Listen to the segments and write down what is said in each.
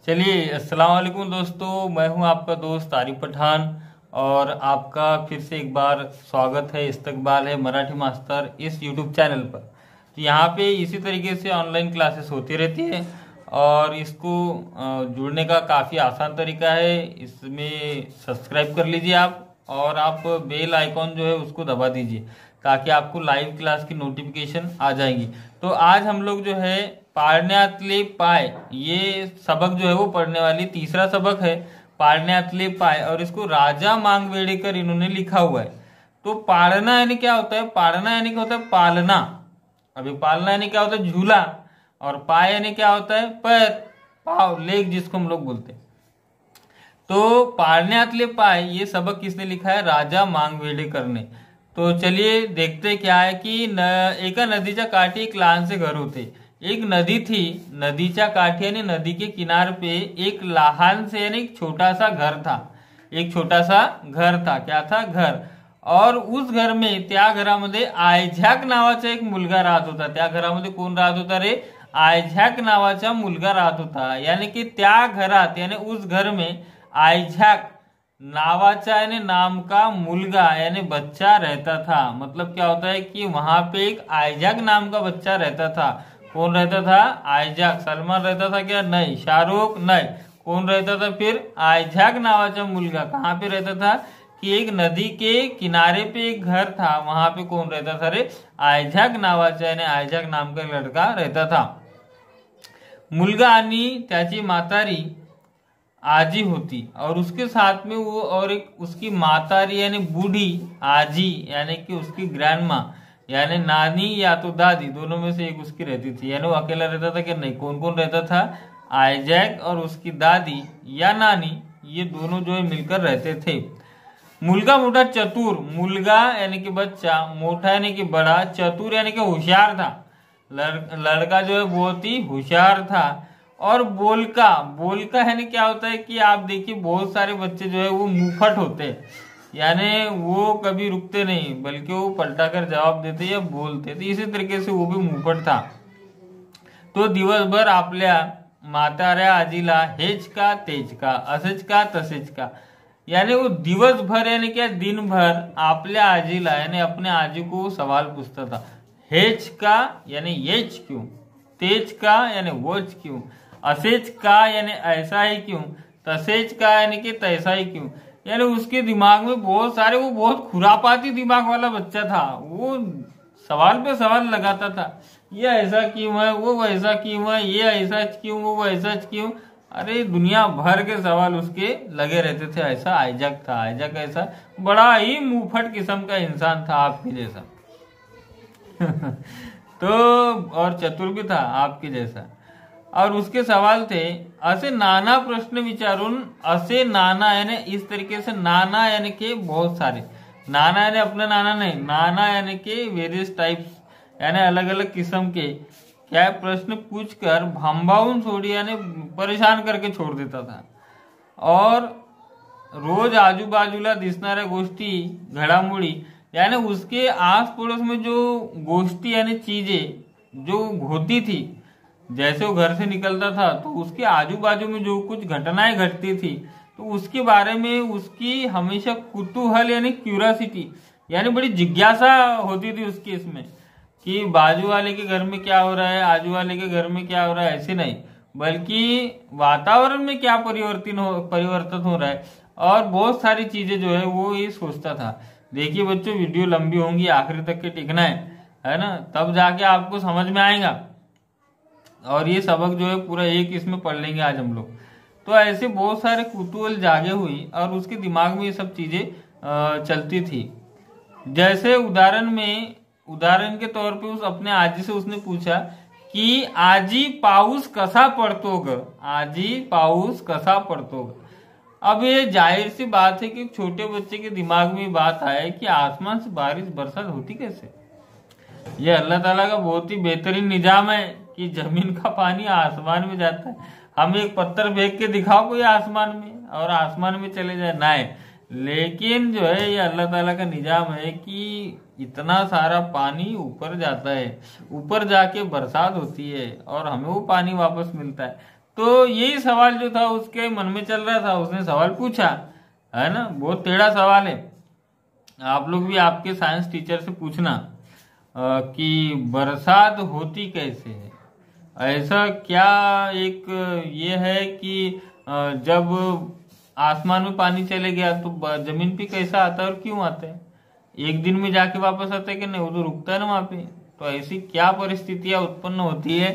चलिए, अस्सलाम वालेकुम दोस्तों। मैं हूं आपका दोस्त आरिफ पठान और आपका फिर से एक बार स्वागत है। इस्तकबाल है मराठी मास्टर इस यूट्यूब चैनल पर। तो यहाँ पे इसी तरीके से ऑनलाइन क्लासेस होती रहती है और इसको जुड़ने का काफ़ी आसान तरीका है। इसमें सब्सक्राइब कर लीजिए आप और आप बेल आइकॉन जो है उसको दबा दीजिए ताकि आपको लाइव क्लास की नोटिफिकेशन आ जाएगी। तो आज हम लोग जो है पाळण्यातले पाय ये सबक जो है वो पढ़ने वाली तीसरा सबक है पाळण्यातले पाय, और इसको राजा मांगवेडेकर इन्होंने लिखा हुआ है। तो पाळना यानी क्या होता है? पाळना यानी क्या होता है? पालना। अभी पालना यानी क्या होता है? झूला। और पाय यानी क्या होता है? पैर, पाव, लेग जिसको हम लोग बोलते हैं। तो पाळण्यातले पाय ये सबक किसने लिखा है? राजा मांगवेडेकर ने। तो चलिए देखते क्या है कि एका नदीच्या काठी एक लहानसे घर होते। एक नदी थी, नदीच्या काठी यानी नदी के किनारे पे एक लहान से यानी एक छोटा सा घर था। एक छोटा सा घर था। क्या था? घर। और उस घर में त्या घरामध्ये आयझॅक नावाचा एक मुलगा राहत होता। त्या घरामध्ये कोण राहत होता रे? आयझॅक नावाचा मुलगा राहत होता। यानी कि त्या घरात यानी उस घर में आयझॅक नावाचा यानी नाम का मुलगा यानी बच्चा रहता था। मतलब क्या होता है कि वहां पे एक आयझॅक नाम का बच्चा रहता था। कौन रहता था? आयझॅक। सलमान रहता था क्या? नहीं। शाहरुख? नहीं। कौन रहता था फिर? आयझॅक नावाचा मुलगा। कहाँ पे रहता था? कि एक नदी के किनारे पे एक घर था, वहां पे कौन रहता था रे? आयझॅक नावाचा यानी आयझॅक नाम का लड़का रहता था। मुलगा आणि त्याची म्हातारी आजी होती और उसके साथ में वो और एक उसकी मातारी यानी बूढ़ी आजी यानी कि उसकी ग्रैंड माँ यानी नानी या तो दादी, दोनों में से एक उसकी रहती थी। यानी वो अकेला रहता था कि नहीं? कौन कौन रहता था? आयझॅक और उसकी दादी या नानी, ये दोनों जो है मिलकर रहते थे। मुलगा मोठा चतुर, मुलगा यानी कि बच्चा, मोठा यानी कि बड़ा, चतुर यानी कि होशियार था। लड़का जो है बहुत ही होशियार था। और बोलका, बोलका यानी क्या होता है कि आप देखिए बहुत सारे बच्चे जो है वो मुंहफट होते हैं, यानी वो कभी रुकते नहीं बल्कि वो पलटा कर जवाब देते या बोलते। तो इसी तरीके से वो भी मुंहफट था। तो दिवसभर आपल्या म्हाताऱ्या आजीला हेच का तेज का, असेच का तसेच का, यानी वो दिवसभर यानी क्या दिन भर आपल्या आजीला यानी अपने आजी को सवाल पूछता था। हेच का यानी येच क्यों, तेज का यानी वोच क्यों, असेच का यानी ऐसा ही क्यों, तसेच का यानी कि तैसा ही क्यों। यानी उसके दिमाग में बहुत सारे, वो बहुत खुरापाती दिमाग वाला बच्चा था। वो सवाल पे सवाल लगाता था। ये ऐसा क्यों है, वो वैसा क्यों है, ये ऐसा क्यों, वो वैसा क्यों। अरे दुनिया भर के सवाल उसके लगे रहते थे। ऐसा आयझॅक था। आयझॅक ऐसा बड़ा ही मुंहफट किस्म का इंसान था आपके जैसा। तो और चतुर भी था आपके जैसा। और उसके सवाल थे असे नाना प्रश्न विचारून, असे नाना यानी इस तरीके से, नाना यानी कि बहुत सारे, नाना यानी अपना नाना नहीं, नाना यानी कि वेरियस टाइप्स यानी अलग अलग किस्म के क्या प्रश्न पूछकर भांबावून सोडी यानी परेशान करके छोड़ देता था। और रोज आजूबाजूला दिसणाऱ्या गोष्टी, घडामोडी यानी उसके आस पड़ोस में जो गोष्टी यानी चीजें जो होती थी, जैसे वो घर से निकलता था तो उसके आजू बाजू में जो कुछ घटनाएं घटती थी तो उसके बारे में उसकी हमेशा कुतूहल यानी क्यूरियोसिटी यानी बड़ी जिज्ञासा होती थी उसकी इसमें, कि बाजू वाले के घर में क्या हो रहा है, आजू वाले के घर में क्या हो रहा है, ऐसे नहीं बल्कि वातावरण में क्या परिवर्तन हो रहा है। और बहुत सारी चीजें जो है वो ये सोचता था। देखिए बच्चों, वीडियो लंबी होंगी, आखिर तक के टिकना है ना, तब जाके आपको समझ में आएगा। और ये सबक जो है पूरा एक इसमें पढ़ लेंगे आज हम लोग। तो ऐसे बहुत सारे कुतूहल जागे हुई और उसके दिमाग में ये सब चीजें चलती थी। जैसे उदाहरण के तौर पे उस अपने आजी से उसने पूछा कि आजी पाऊस कसा पडतो ग, आजी पाऊस कसा पडतो ग। अब ये जाहिर सी बात है कि छोटे बच्चे के दिमाग में बात आए कि आसमान से बारिश बरसात होती कैसे। ये अल्लाह ताला का बहुत ही बेहतरीन निजाम है कि जमीन का पानी आसमान में जाता है। हमें एक पत्थर फेंक के दिखाओ कोई आसमान में और आसमान में चले जाए, ना है। लेकिन जो है ये अल्लाह ताला का निजाम है कि इतना सारा पानी ऊपर जाता है, ऊपर जाके बरसात होती है और हमें वो पानी वापस मिलता है। तो यही सवाल जो था उसके मन में चल रहा था, उसने सवाल पूछा, है ना। बहुत टेढ़ा सवाल है। आप लोग भी आपके साइंस टीचर से पूछना कि बरसात होती कैसे है। ऐसा क्या एक ये है कि जब आसमान में पानी चले गया तो जमीन पे कैसा आता है और क्यों आता है? एक दिन में जाके वापस आता है कि नहीं? वो तो रुकता है ना वहां पे। तो ऐसी क्या परिस्थितियां उत्पन्न होती है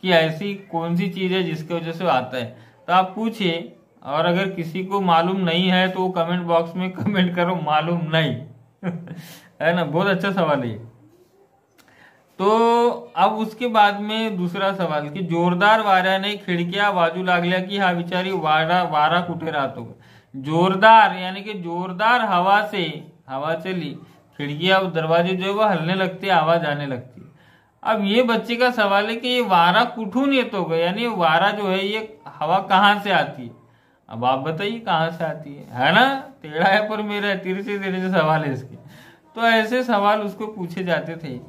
कि ऐसी कौन सी चीज है जिसकी वजह से आता है? तो आप पूछिए, और अगर किसी को मालूम नहीं है तो वो कमेंट बॉक्स में कमेंट करो मालूम नहीं। है ना, बहुत अच्छा सवाल है। तो अब उसके बाद में दूसरा सवाल कि जोरदार वाऱ्याने खिडक्या बाजू लागल्या की हा विचारी वारा कुठे राहतो? जोरदार यानी कि जोरदार हवा से हवा चली, खिड़कियां दरवाजे जो है वो हलने लगते, आवाज आने लगती। अब ये बच्चे का सवाल है कि ये वारा कुठून येतो ग, यानी वारा जो है ये हवा कहाँ से आती है? अब आप बताइए कहाँ से आती है ना। टेढ़ा है पर मेरा तिरछे तिरछे सवाल है इसके। तो ऐसे सवाल उसको पूछे जाते थे।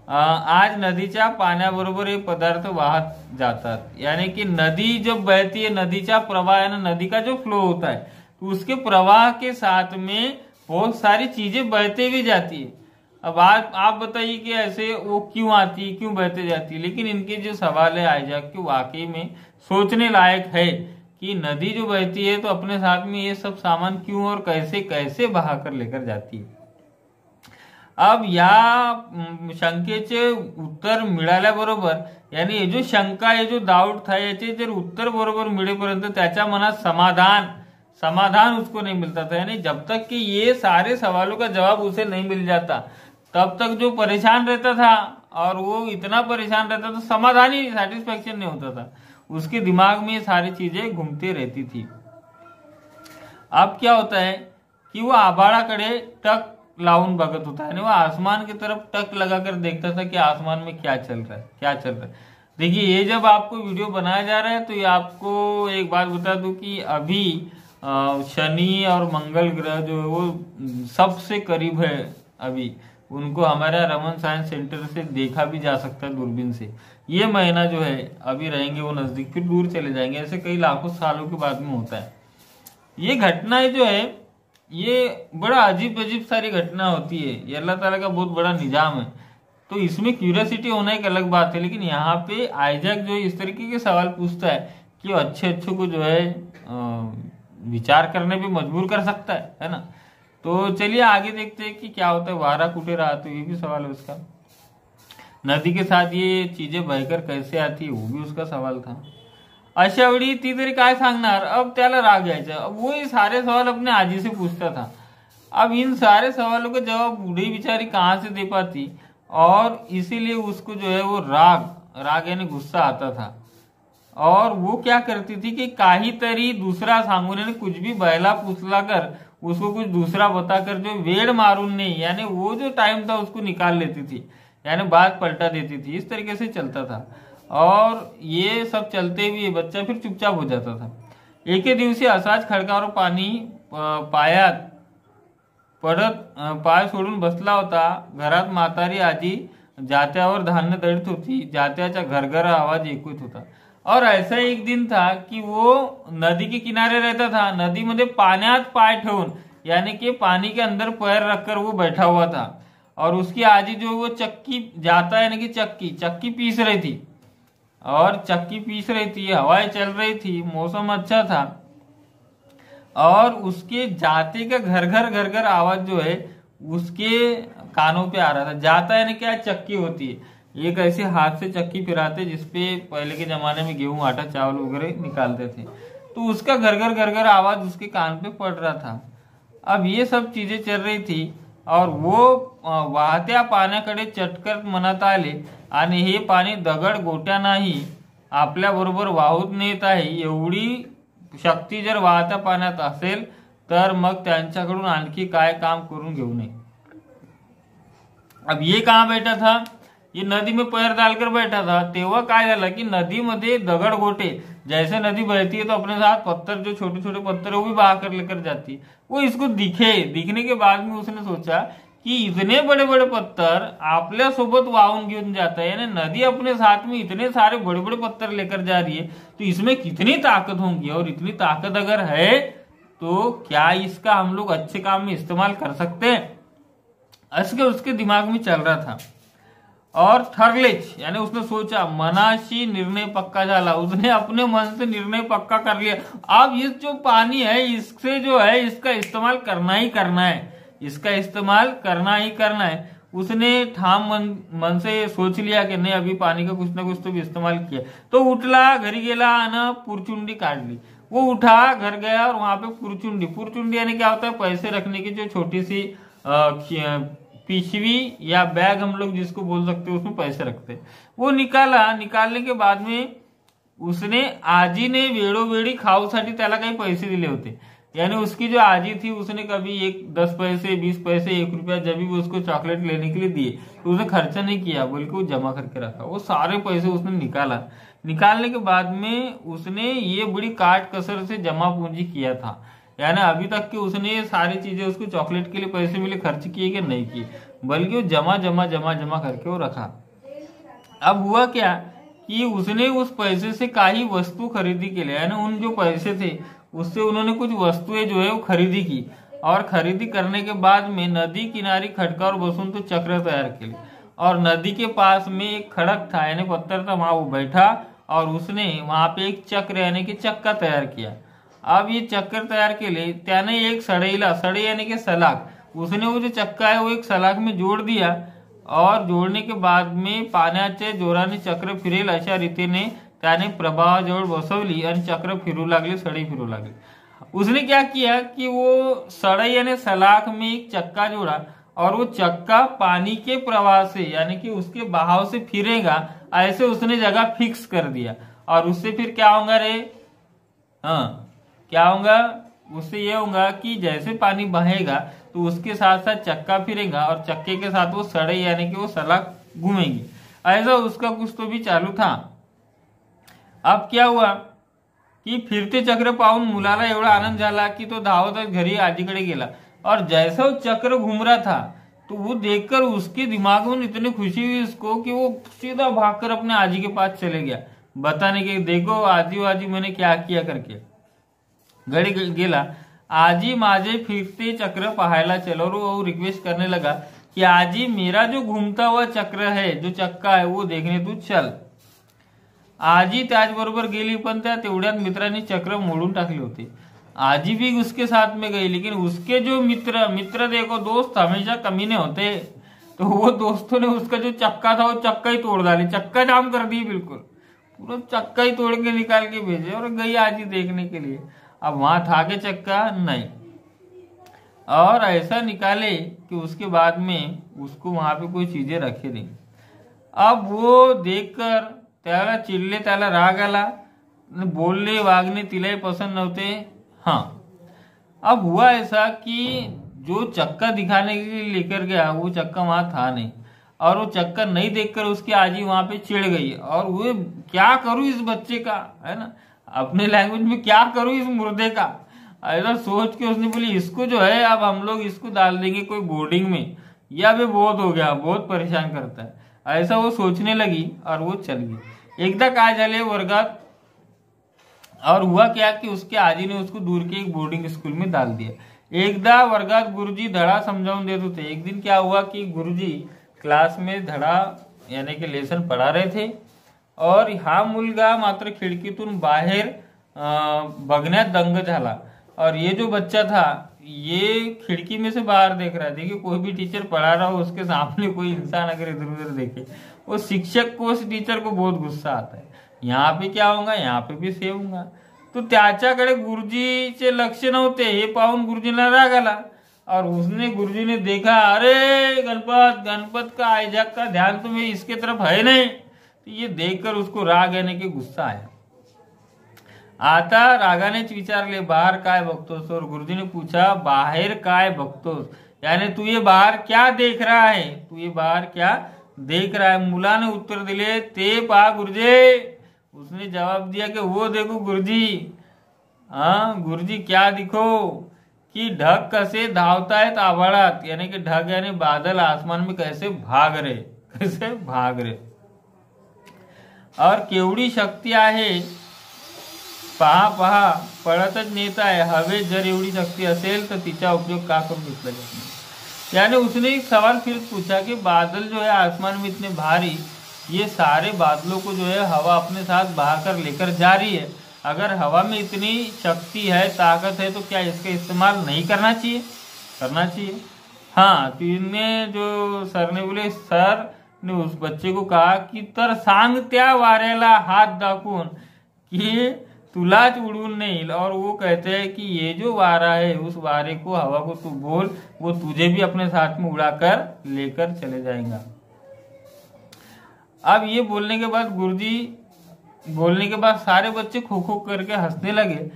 आज नदीच्या पाण्याबरोबर हे पदार्थ वाहत जातात, यानी कि नदी जब बहती है, नदीचा प्रवाह है ना, नदी का जो फ्लो होता है, तो उसके प्रवाह के साथ में बहुत सारी चीजें बहते भी जाती है। अब आप बताइए कि ऐसे वो क्यों आती है, क्यों बहते जाती है? लेकिन इनके जो सवाल है आइजैक के वाकई में सोचने लायक है कि नदी जो बहती है तो अपने साथ में ये सब सामान क्यों और कैसे कैसे बहा कर लेकर जाती है। अब या शंकेचे उत्तर मिळाल्याबरोबर, यानी हे जो शंका, हे जो डाउट था, याचे जर उत्तर बरोबर मिळेपर्यंत त्याच्या मनात समाधान उसको नहीं मिलता था। यानी जब तक कि ये सारे सवालों का जवाब उसे नहीं मिल जाता तब तक जो परेशान रहता था, और वो इतना परेशान रहता था, समाधान ही सेटिस्फेक्शन नहीं होता था। उसके दिमाग में ये सारी चीजें घूमती रहती थी। अब क्या होता है कि वो आभाळाकडे टक लावून बघत होता है, वो आसमान की तरफ टक लगाकर देखता था कि आसमान में क्या चल रहा है। देखिए, ये जब आपको वीडियो बनाया जा रहा है तो ये आपको एक बात बता दूं कि अभी शनि और मंगल ग्रह जो है वो सबसे करीब है। अभी उनको हमारे रमन साइंस सेंटर से देखा भी जा सकता है दूरबीन से। ये महीना जो है अभी रहेंगे वो नजदीक, फिर दूर चले जाएंगे। ऐसे कई लाखों सालों के बाद में होता है। ये घटनाएं जो है ये बड़ा अजीब सारी घटना होती है। ये अल्लाह ताला का बहुत बड़ा निजाम है। तो इसमें क्यूरियोसिटी होना एक अलग बात है, लेकिन यहाँ पे आइजैक जो इस तरीके के सवाल पूछता है कि अच्छे को जो है विचार करने पे मजबूर कर सकता है ना। तो चलिए आगे देखते हैं कि क्या होता है। वारा कुठे रहा, तो ये भी सवाल है उसका। नदी के साथ ये चीजें बहकर कैसे आती है, वो भी उसका सवाल था। अशा वेळी ती तरी काय सांगणार? अब त्याला राग यायचा। अब वो ये सारे सवाल अपने आजी से पूछता था। अब इन सारे सवालों का जवाब बूढ़ी बेचारी कहाँ से दे पाती, और इसीलिए उसको जो है वो राग यानी गुस्सा आता था। और वो क्या करती थी कि काहीतरी दूसरा सांगून, यानी कुछ भी बहला फुसला कर उसको कुछ दूसरा बताकर जो वेड़ मारून नहीं, यानी वो जो टाइम था उसको निकाल लेती थी, यानी बात पलटा देती थी। इस तरीके से चलता था। और ये सब चलते हुए बच्चा फिर चुपचाप हो जाता था। एके दिवशी असाच खडकावर पाणी पायात पडत पाय सोडून बसला होता। घरात म्हातारी आजी जात्यावर धान्य दळत होती। जात्याचा घरघर आवाज ऐकत होता। और ऐसा एक दिन था कि वो नदी के किनारे रहता था। नदी में पाण्यात पाय ठेवून, यानी कि पानी के अंदर पैर रखकर वो बैठा हुआ था। और उसकी आजी जो वो चक्की जाता, यानी कि चक्की पीस रही थी। और चक्की पीस रही थी, हवाएं चल रही थी, मौसम अच्छा था। और उसके जाते का घर घर आवाज जो है उसके कानों पे आ रहा था। जाता यानी क्या, चक्की होती है एक ऐसे हाथ से चक्की फिराते जिसपे पहले के जमाने में गेहूं, आटा, चावल वगैरह निकालते थे। तो उसका घर आवाज उसके कान पे पड़ रहा था। अब ये सब चीजें चल रही थी और वो वाहत्या पाण्याकडे चटकत मनात आले आणि हे पाणी दगड गोट्यानाही आपल्या बरोबर वाहून नेत आहे। एवढी शक्ती जर वाहत्या पाण्यात असेल तर मग त्यांच्याकडून आणखी काय काम करून घेऊ नये। अब ये कहाँ बैठा था, ये नदी में पैर डालकर बैठा था। तेव्हा काय झालं कि नदी मध्ये दगड़ गोटे, जैसे नदी बहती है तो अपने साथ पत्थर, जो छोटे छोटे पत्थर है वो भी बहा कर लेकर जाती है। वो इसको दिखने के बाद में उसने सोचा कि की इतने बड़े बड़े पत्थर आपल्या सोबत वाहून घेऊन जाता है, यानी नदी अपने साथ में इतने सारे बड़े बड़े पत्थर लेकर जा रही है, तो इसमें कितनी ताकत होंगी, और इतनी ताकत अगर है तो क्या इसका हम लोग अच्छे काम में इस्तेमाल कर सकते हैं। ऐसे उसके दिमाग में चल रहा था। और ठरलेच यानी उसने सोचा, मनाशी निर्णय पक्का झाला, उसने अपने मन से निर्णय पक्का कर लिया, अब ये जो पानी है इससे जो है इसका इस्तेमाल करना ही करना है, इसका इस्तेमाल करना ही करना है। उसने ठाम मन से सोच लिया कि नहीं अभी पानी का कुछ ना कुछ तो भी इस्तेमाल किया। तो उठला, घरी गेला आणि पुरचुंडी काढली। वो उठा, घर गया और वहां पे पुरचुंडी यानी क्या होता है, पैसे रखने की जो छोटी सी पिशवी या बैग हम लोग जिसको बोल सकते हैं, उसमें पैसे रखते हैं। वो निकाला, निकालने के बाद में उसने आजीने वेळोवेळी खाऊसाठी त्याला काही पैसे दिले होते, यानी उसकी जो आजी थी उसने कभी 10 पैसे 20 पैसे 1 रुपया जब भी उसको चॉकलेट लेने के लिए दिए तो उसने खर्चा नहीं किया, बल्कि वो जमा करके रखा। वो सारे पैसे उसने निकाला, निकालने के बाद में उसने ये बड़ी काट कसर से जमा पूंजी किया था, यानी अभी तक कि उसने ये सारी चीजें उसको चॉकलेट के लिए पैसे मिले खर्च किए कि नहीं किए, बल्कि वो जमा जमा जमा जमा करके वो रखा। अब हुआ क्या कि उसने उस पैसे से काही वस्तु खरीदी के लिए, यानी उन जो पैसे थे उससे उन्होंने कुछ वस्तुएं जो है वो खरीदी की, और खरीदी करने के बाद में नदी किनारी खटका और बसून तो चक्र तैयार केले, और नदी के पास में एक खड़क था यानी पत्थर था, वहां वो बैठा और उसने वहां पे एक चक्र यानी कि चक्का तैयार किया। अब ये चक्कर तैयार केले त्याने एक सड़ईला, सड़ई यानी कि सलाख, उसने वो जो चक्का है वो एक सलाख में जोड़ दिया, और जोड़ने के बाद में पाण्याच्या जोराने चक्र फिरेल अशा रीतीने त्याने प्रभावाजवळ बसवली आणि चक्र फिरू लागले, सड़ई फिरू लागली। उसने क्या किया कि वो सड़ई यानी सलाख में एक चक्का जोड़ा, और वो चक्का पानी के प्रवाह से यानी कि उसके बहाव से फिरेगा, ऐसे उसने जगह फिक्स कर दिया। और उससे फिर क्या होगा रे, हाँ क्या होगा, उससे ये होगा कि जैसे पानी बहेगा तो उसके साथ साथ चक्का फिरेगा, और चक्के के साथ वो सड़ई यानी कि वो सलाख घूमेगी। ऐसा उसका कुछ तो भी चालू था। अब क्या हुआ की फिरते चक्र पाहून मुलाला एवढा आनंद झाला की तो धावत घरी आजीकडे गेला, और जैसा वो चक्र घूम रहा था तो वो देखकर उसके दिमाग में इतनी खुशी हुई उसको कि वो सीधा भागकर अपने आजी के पास चले गया, बताने के देखो आजी आजी मैंने क्या किया करके। घड़ी गेला, आजी माझे फिरते चक्र पाहायला चलो, और वो रिक्वेस्ट करने लगा कि आजी मेरा जो घूमता हुआ चक्र है, जो चक्का है वो देखने तू चल। आजी त्याचबरोबर गेली, पण त्या तेवढ्यात मित्रांनी चक्र मोडून टाकले होते। आजी भी उसके साथ में गई, लेकिन उसके जो मित्र देखो दोस्त हमेशा कमीने होते, तो वो दोस्तों ने उसका जो चक्का था वो चक्का ही तोड़ डाली, चक्का जाम कर दी, बिल्कुल पूरा चक्का ही तोड़ के निकाल के भेजे, और गई आजी देखने के लिए। अब वहां था के चक्का नहीं, और ऐसा निकाले कि उसके बाद में उसको वहां पे कोई चीजें रखे नहीं। अब वो देखकर त्याला चिडले, त्याला राग आला, बोलले वागणे तिलाही पसंद नव्हते। हाँ, अब हुआ ऐसा कि जो चक्का दिखाने के लिए लेकर गया वो चक्का वहां था नहीं, और वो चक्कर नहीं देखकर उसकी आजी वहां पे चिढ़ गई, और वो क्या करूं इस बच्चे का, है ना, अपने लैंग्वेज में क्या करूं इस मुर्दे का, ऐसा सोच के उसने बोली इसको जो है अब हम लोग इसको डाल देंगे कोई बोर्डिंग में, या भी बहुत हो गया, बहुत परेशान करता है, ऐसा वो सोचने लगी और वो चल गई। एकदा काय झाले वर्गात, और हुआ क्या कि उसके आजी ने उसको दूर के एक बोर्डिंग स्कूल में डाल दिया। एकदा वर्गात गुरुजी धडा समजावून देत होते। एक दिन क्या हुआ कि गुरुजी क्लास में धडा यानी कि लेसन पढ़ा रहे थे, और हा मुलगा मात्र खिडकीतून बाहेर बघण्यात दंग झाला, और ये जो बच्चा था ये खिड़की में से बाहर देख रहा है। देखिए कोई भी टीचर पढ़ा रहा हो उसके सामने कोई इंसान अगर इधर उधर देखे, वो शिक्षक को उस टीचर को बहुत गुस्सा आता है, यहाँ पे क्या होगा यहाँ पे भी सेव होगा। तो त्याच्याकडे गुरुजीचे लक्ष नव्हते, हे पाहून गुरुजीला राग आला, और उसने गुरुजी ने देखा अरे गणपत का आइजैक का ध्यान तुम्हें इसके तरफ है नहीं, तो ये देखकर उसको राग आने के गुस्सा आया। आता रागानेच विचारले बाहर काय बघतोस, और गुरुजी ने पूछा बाहर काय बघतोस, यानी तू ये बाहर क्या देख रहा है, तू ये बाहर क्या देख रहा है। मुलाने उत्तर दिले ते पहा गुरुजी, उसने जवाब दिया कि वो देखो गुरुजी। हाँ गुरुजी क्या दिखो की ढग कसे धावतायत आभाळात, यानी कि ढग यानी बादल आसमान में कैसे भाग रहे। और केवढी शक्ती आहे पहा पळतच नेत आहे हवे, जर एवढी शक्ति असेल तो तिचा उपयोग का करून घेतला जात नाही। यानी उसने एक सवाल फिर पूछा कि बादल जो है आसमान में इतने भारी, ये सारे बादलों को जो है हवा अपने साथ बहाकर लेकर जा रही है, अगर हवा में इतनी शक्ति है ताकत है तो क्या इसका इस्तेमाल नहीं करना चाहिए? करना चाहिए। हाँ, तो इनमें जो सर ने बोले, सर ने उस बच्चे को कहा की तर सांग त्या वाऱ्याला हात दाखवून कि तुलाच उड़ून नहीं, और वो कहते हैं कि ये जो वारा है उस वारे को हवा को तू बोल, वो तुझे भी अपने साथ में उड़ाकर लेकर चले जाएगा। अब ये बोलने के बाद गुरुजी बोलने के बाद सारे बच्चे खो खो करके हंसने लगे,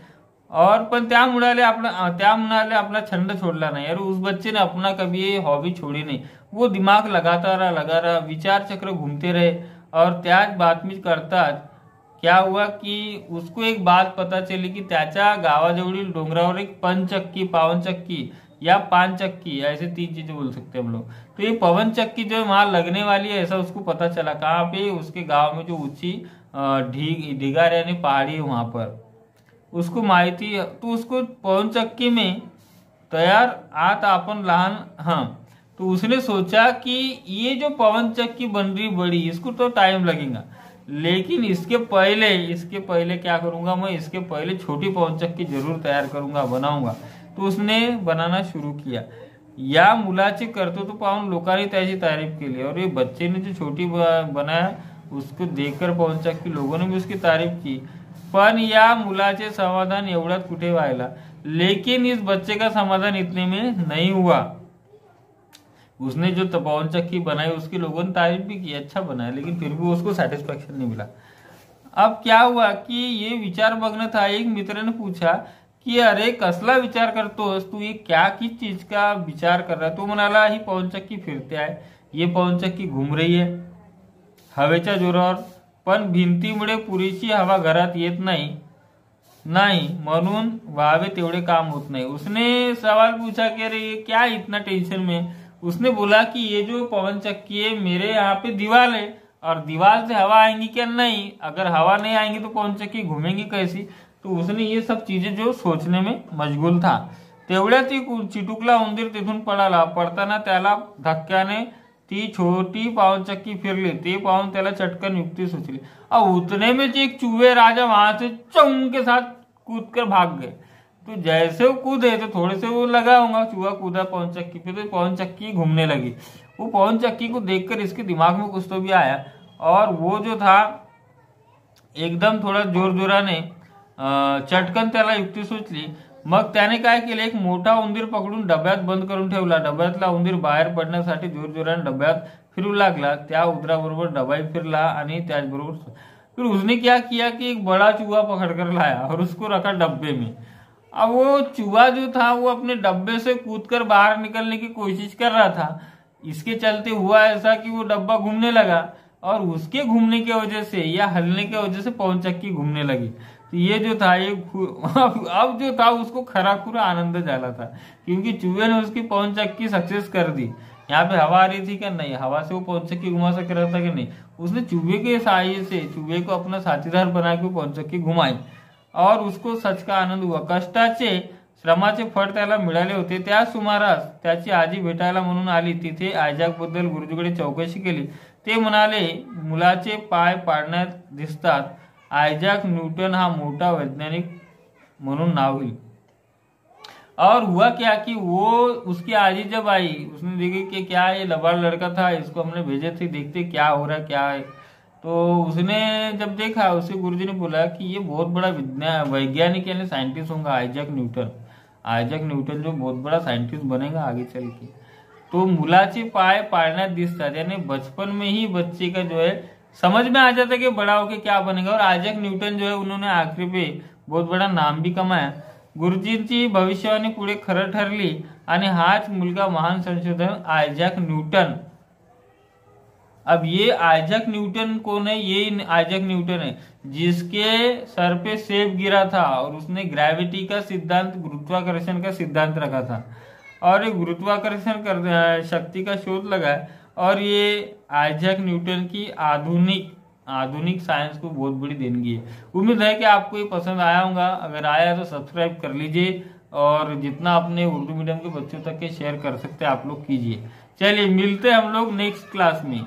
और पण त्या मुलाने अपना छंद छोड़ला नहीं, और उस बच्चे ने अपना कभी ये हॉबी छोड़ी नहीं। वो दिमाग लगाता रहा, विचार चक्र घूमते रहे, और त्याच बातमी करताच क्या हुआ कि उसको एक बात पता चली कि त्याच्या गावाजवळील डोंगरावर एक पंचक्की, पावन चक्की या पान चक्की, ऐसे 3 चीजें बोल सकते हैं हम लोग। तो ये पवन चक्की जो है वहां लगने वाली है, ऐसा उसको पता चला। कहाँ पे? उसके गांव में जो ऊंची ढिगार यानी पहाड़ी है वहां पर उसको माहिती। तो उसको पवन चक्की में तयार आता अपन लहान, हाँ, तो उसने सोचा कि ये जो पवन चक्की बन रही बड़ी, इसको तो टाइम लगेगा, लेकिन इसके पहले क्या करूंगा मैं, इसके पहले छोटी पवन चक्की जरूर तैयार करूंगा, बनाऊंगा। तो उसने बनाना शुरू किया। या मुलाचे कर्तृत्व पाहून लोकांनी त्याची तारीफ केली, और ये बच्चे ने जो छोटी बनाया उसको देखकर पवन चक्की लोगों ने भी उसकी तारीफ की। पण या मुलाचे समाधान एवढ्यात कुठे व्हायला, लेकिन इस बच्चे का समाधान इतने में नहीं हुआ। उसने जो पवन चक्की बनाई उसकी लोगों ने तारीफ भी की, अच्छा बनाया, लेकिन फिर भी उसको सेटिस्फेक्शन नहीं मिला। अब क्या हुआ कि ये विचार मग्न था। एक मित्र ने पूछा कि अरे कसला विचार करतोस तू, ये क्या किस चीज का विचार कर रहा है? तो म्हणाला ही पवन चक्की फिरते आहे, ये पवन चक्की घूम रही है हवेच्या जोरावर, पण भिंतीमुळे पुरेशी हवा घरात येत नाही म्हणून व्हावे तेवढे काम होत नहीं। उसने सवाल पूछा कि अरे ये क्या इतना टेंशन में? उसने बोला कि ये जो पवन चक्की है मेरे यहाँ पे दीवार है, और दीवार से हवा आएंगी क्या? नहीं, अगर हवा नहीं आएंगी तो पवन चक्की घूमेंगी कैसी? तो उसने ये सब चीजें जो सोचने में मशगूल था। तेवढ्यात एक चिटुकला उंदीर तिथून पडताना त्याला धक्क्याने ती छोटी पावन चक्की फिरली, ते पाहून त्याला चटकन युक्ति सुचली, और उतने में एक चूहे राजा वहां से चौं के साथ कूद कर भाग गए। तो जैसे वो कूदे तो थोड़े से वो लगा होगा, चूहा कूदा पवन चक्की पे, तो पवन चक्की घूमने लगी। वो पवन चक्की को देखकर इसके दिमाग में कुछ तो भी आया, और वो जो था एकदम थोड़ा जोराने चटकन त्याला युक्ती सुचली। मग त्याने काय केले, एक मोठा उंदीर पकडून डब्यात बंद करून ठेवला। डब्यातला उंदीर बाहेर पडण्यासाठी जोराने डब्यात फिरू लागला। त्या उंदराबरोबर डबाही फिरला, आणि त्याचबरोबर फिर उसने क्या किया कि एक बड़ा चूहा पकड़ कर लाया और उसको रखा डब्बे में। अब वो चूहा जो था वो अपने डब्बे से कूदकर बाहर निकलने की कोशिश कर रहा था। इसके चलते हुआ ऐसा कि वो डब्बा घूमने लगा, और उसके घूमने की वजह से या हलने की वजह से पवन चक्की घूमने लगी। तो ये जो था ये अब जो था उसको खराखुरा आनंद झाला था, क्योंकि चूहे ने उसकी पवन चक्की सक्सेस कर दी। यहाँ पे हवा आ रही थी क्या? नहीं, हवा से वो पवन चक्की घुमा सक रहा था कि नहीं? उसने चूहे के सहाय्य से चूहे को अपना साथीदार बना के पवन चक्की घुमाई, और उसको सच का आनंद हुआ। कष्टाचे श्रमाचे फळ त्याला मिळाले होते। त्या सुमारास त्याची आजी भेटायला म्हणून आली। तिथे आयजॅक बद्दल गुरुजीकडे चौकशी केली। ते म्हणाले मुलाचे पाय पाडण्यात दिसतात, आयजॅक न्यूटन हा मोठा वैज्ञानिक म्हणून नाव होईल। और हुआ क्या कि वो उसकी आजी जब आई, उसने देखी कि क्या ये लबाड़ लड़का था, इसको हमने भेजे थे, देखते क्या हो रहा है क्या है। तो उसने जब देखा, उसे गुरुजी ने बोला कि ये बहुत बड़ा वैज्ञानिक यानी साइंटिस्ट होगा आयजॅक न्यूटन। आयजॅक न्यूटन जो बहुत बड़ा साइंटिस्ट बनेगा आगे चल के। तो मुलाचे पाय पाळण्यात दिसतात, यानी बचपन में ही बच्चे का जो है समझ में आ जाता है कि बड़ा होके क्या बनेगा। और आयजॅक न्यूटन जो है उन्होंने आखिरी पे बहुत बड़ा नाम भी कमाया। गुरुजींची भविष्यवाणी पुढे खरं ठरली, आणि हाच मुलगा महान संशोधक आयजॅक न्यूटन अब ये आइजैक न्यूटन कौन है? ये आइजैक न्यूटन है जिसके सर पे सेब गिरा था और उसने ग्रेविटी का सिद्धांत, गुरुत्वाकर्षण का सिद्धांत रखा था और ये गुरुत्वाकर्षण कर शक्ति का शोध लगाया। और ये आइजैक न्यूटन की आधुनिक साइंस को बहुत बड़ी देनगी है। उम्मीद है कि आपको ये पसंद आया होगा। अगर आया तो सब्सक्राइब कर लीजिए और जितना अपने उर्दू मीडियम के बच्चों तक के शेयर कर सकते हैं आप लोग कीजिए। चलिए मिलते हैं हम लोग नेक्स्ट क्लास में।